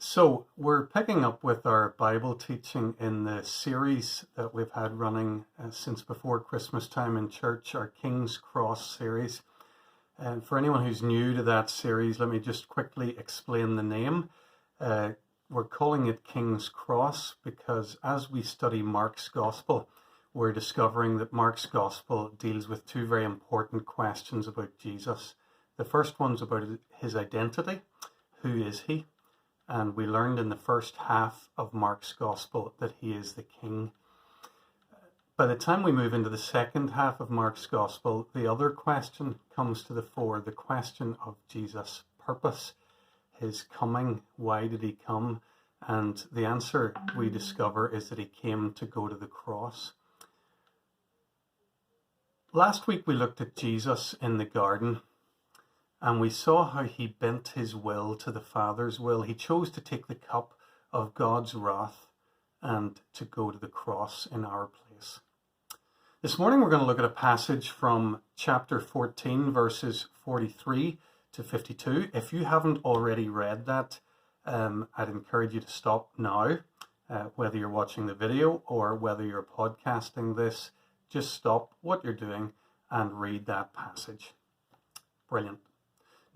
So we're picking up with our Bible teaching in the series that we've had running since before Christmas time in church, our King's Cross series. And for anyone who's new to that series, let me just quickly explain the name. We're calling it King's Cross because as we study Mark's Gospel, we're discovering that Mark's Gospel deals with two very important questions about Jesus. The first one's about his identity. Who is he? And we learned in the first half of Mark's Gospel that he is the King. By the time we move into the second half of Mark's Gospel, the other question comes to the fore, the question of Jesus' purpose, his coming. Why did he come? And the answer we discover is that he came to go to the cross. Last week we looked at Jesus in the garden. And we saw how he bent his will to the Father's will. He chose to take the cup of God's wrath and to go to the cross in our place. This morning we're going to look at a passage from chapter 14, verses 43 to 52. If you haven't already read that, I'd encourage you to stop now, whether you're watching the video or whether you're podcasting this. Just stop what you're doing and read that passage. Brilliant.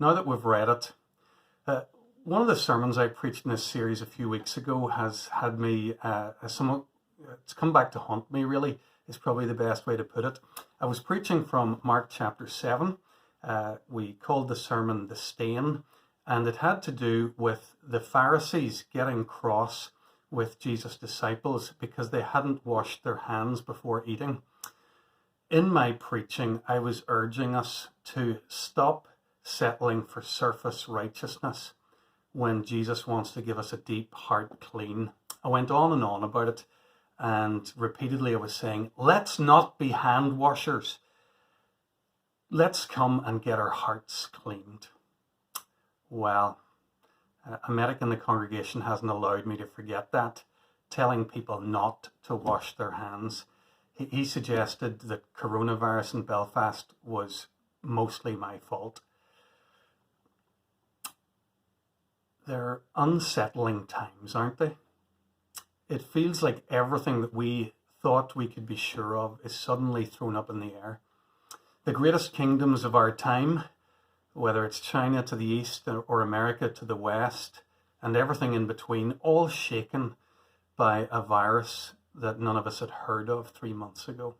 Now that we've read it, one of the sermons I preached in this series a few weeks ago has had me, it's come back to haunt me really, is probably the best way to put it. I was preaching from Mark chapter 7. We called the sermon The Stain, and it had to do with the Pharisees getting cross with Jesus' disciples because they hadn't washed their hands before eating. In my preaching, I was urging us to stop settling for surface righteousness when Jesus wants to give us a deep heart clean. I went on and on about it, and repeatedly I was saying, let's not be hand washers. Let's come and get our hearts cleaned. Well, a medic in the congregation hasn't allowed me to forget that, telling people not to wash their hands. He suggested that coronavirus in Belfast was mostly my fault. They're unsettling times, aren't they? It feels like everything that we thought we could be sure of is suddenly thrown up in the air. The greatest kingdoms of our time, whether it's China to the east or America to the west, and everything in between, all shaken by a virus that none of us had heard of 3 months ago.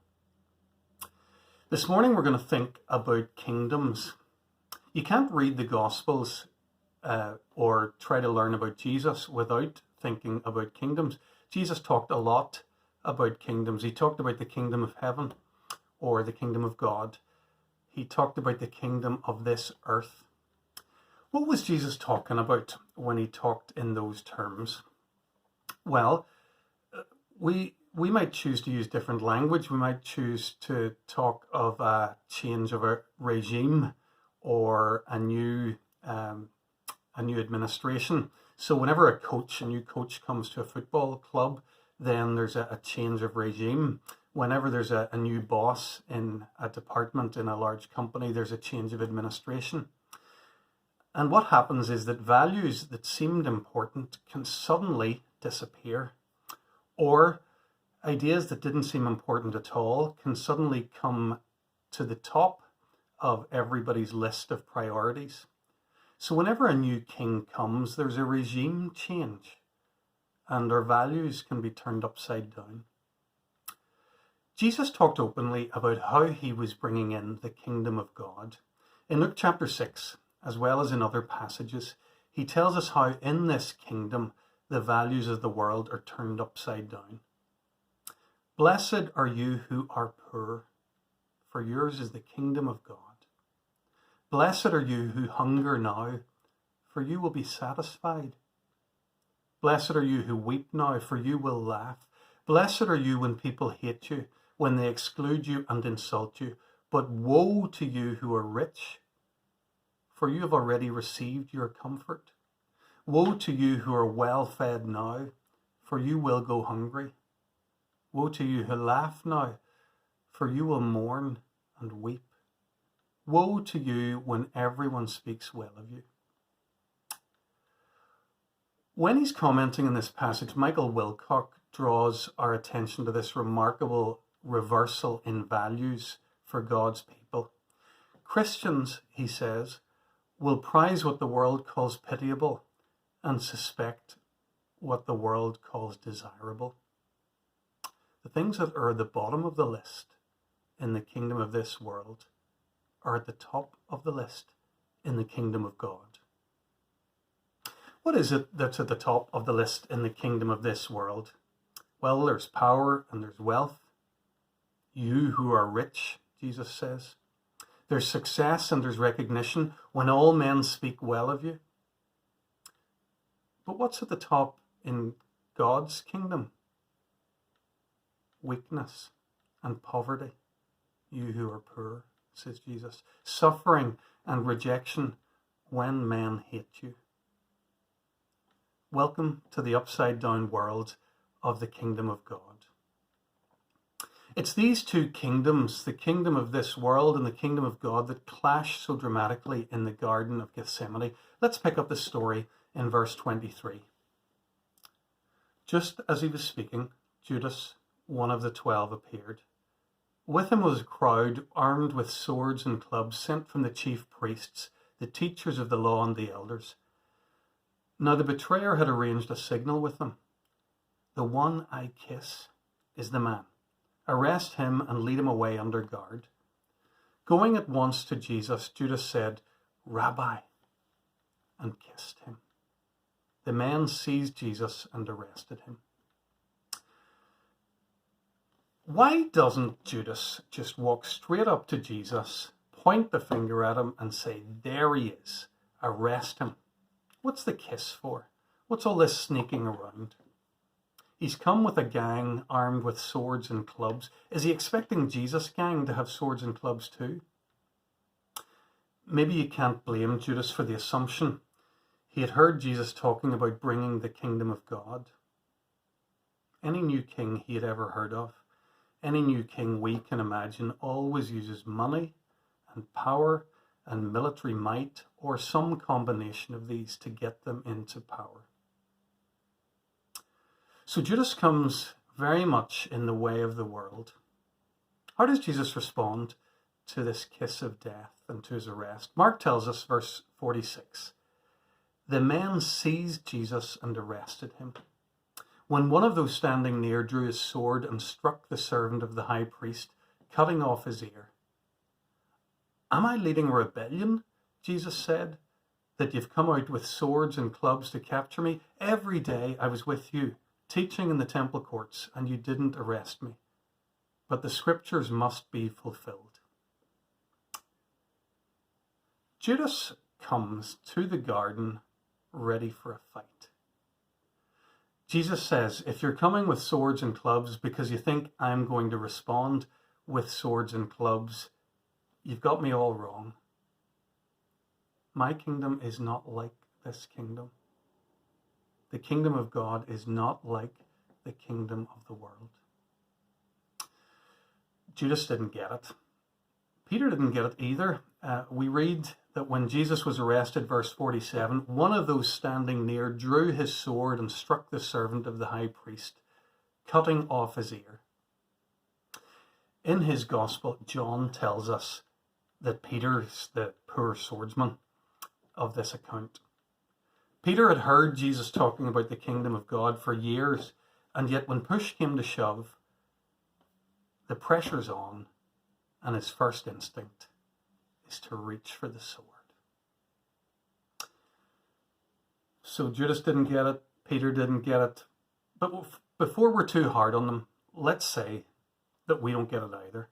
This morning we're going to think about kingdoms. You can't read the Gospels or try to learn about Jesus without thinking about kingdoms. Jesus talked a lot about kingdoms. He talked about the kingdom of heaven or the kingdom of God. He talked about the kingdom of this earth. What was Jesus talking about when he talked in those terms? Well, we might choose to use different language. We might choose to talk of a change of a regime or a new administration. So whenever a new coach comes to a football club, then there's a change of regime. Whenever there's a new boss in a department in a large company, there's a change of administration. And what happens is that values that seemed important can suddenly disappear, or ideas that didn't seem important at all can suddenly come to the top of everybody's list of priorities. So whenever a new king comes, there's a regime change and our values can be turned upside down. Jesus talked openly about how he was bringing in the kingdom of God. In Luke chapter 6, as well as in other passages, he tells us how in this kingdom the values of the world are turned upside down. Blessed are you who are poor, for yours is the kingdom of God. Blessed are you who hunger now, for you will be satisfied. Blessed are you who weep now, for you will laugh. Blessed are you when people hate you, when they exclude you and insult you. But woe to you who are rich, for you have already received your comfort. Woe to you who are well fed now, for you will go hungry. Woe to you who laugh now, for you will mourn and weep. Woe to you when everyone speaks well of you. When he's commenting on this passage, Michael Wilcock draws our attention to this remarkable reversal in values for God's people. Christians, he says, will prize what the world calls pitiable and suspect what the world calls desirable. The things that are at the bottom of the list in the kingdom of this world are at the top of the list in the kingdom of God. What is it that's at the top of the list in the kingdom of this world? Well, there's power and there's wealth. You who are rich, Jesus says. There's success and there's recognition when all men speak well of you. But what's at the top in God's kingdom? Weakness and poverty. You who are poor, says Jesus. Suffering and rejection when men hate you. Welcome to the upside down world of the kingdom of God. It's these two kingdoms, the kingdom of this world and the kingdom of God, that clash so dramatically in the Garden of Gethsemane. Let's pick up the story in verse 23. Just as he was speaking, Judas, one of the 12, appeared. With him was a crowd armed with swords and clubs sent from the chief priests, the teachers of the law and the elders. Now the betrayer had arranged a signal with them. The one I kiss is the man. Arrest him and lead him away under guard. Going at once to Jesus, Judas said, Rabbi, and kissed him. The men seized Jesus and arrested him. Why doesn't Judas just walk straight up to Jesus, point the finger at him and say, there he is, arrest him? What's the kiss for? What's all this sneaking around? He's come with a gang armed with swords and clubs. Is he expecting Jesus' gang to have swords and clubs too? Maybe you can't blame Judas for the assumption. He had heard Jesus talking about bringing the kingdom of God. Any new king he had ever heard of, any new king we can imagine, always uses money and power and military might, or some combination of these, to get them into power. So Judas comes very much in the way of the world. How does Jesus respond to this kiss of death and to his arrest? Mark tells us, verse 46, the men seized Jesus and arrested him. When one of those standing near drew his sword and struck the servant of the high priest, cutting off his ear. Am I leading a rebellion, Jesus said, that you've come out with swords and clubs to capture me? Every day I was with you, teaching in the temple courts, and you didn't arrest me. But the scriptures must be fulfilled. Judas comes to the garden ready for a fight. Jesus says, if you're coming with swords and clubs because you think I'm going to respond with swords and clubs, you've got me all wrong. My kingdom is not like this kingdom. The kingdom of God is not like the kingdom of the world. Judas didn't get it. Peter didn't get it either. We read that when Jesus was arrested, verse 47, one of those standing near drew his sword and struck the servant of the high priest, cutting off his ear. In his gospel, John tells us that Peter's the poor swordsman of this account. Peter had heard Jesus talking about the kingdom of God for years, and yet when push came to shove, the pressure's on, and his first instinct is to reach for the sword. So Judas didn't get it, Peter didn't get it, but before we're too hard on them, let's say that we don't get it either.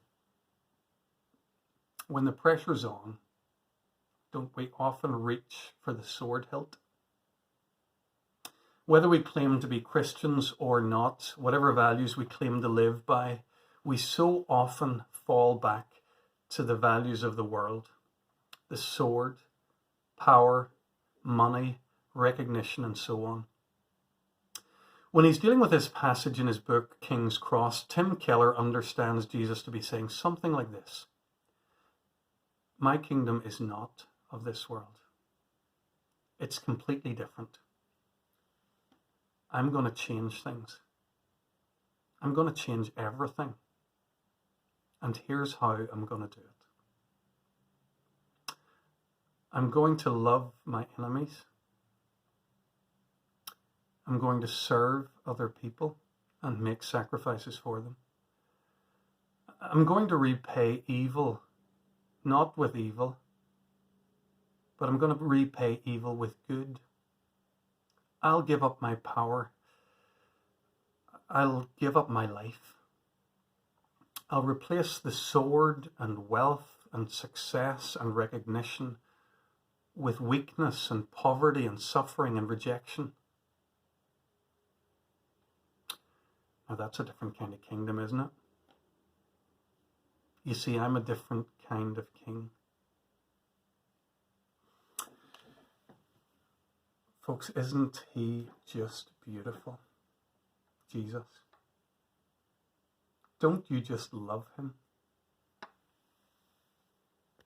When the pressure's on, don't we often reach for the sword hilt? Whether we claim to be Christians or not, whatever values we claim to live by, we so often fall back to the values of the world. The sword, power, money, recognition, and so on. When he's dealing with this passage in his book, King's Cross, Tim Keller understands Jesus to be saying something like this. My kingdom is not of this world. It's completely different. I'm going to change things. I'm going to change everything. And here's how I'm going to do it. I'm going to love my enemies. I'm going to serve other people and make sacrifices for them. I'm going to repay evil, not with evil, but I'm going to repay evil with good. I'll give up my power. I'll give up my life. I'll replace the sword and wealth and success and recognition with weakness and poverty and suffering and rejection. Now that's a different kind of kingdom, isn't it? You see, I'm a different kind of king. Folks, isn't he just beautiful? Jesus. Don't you just love him?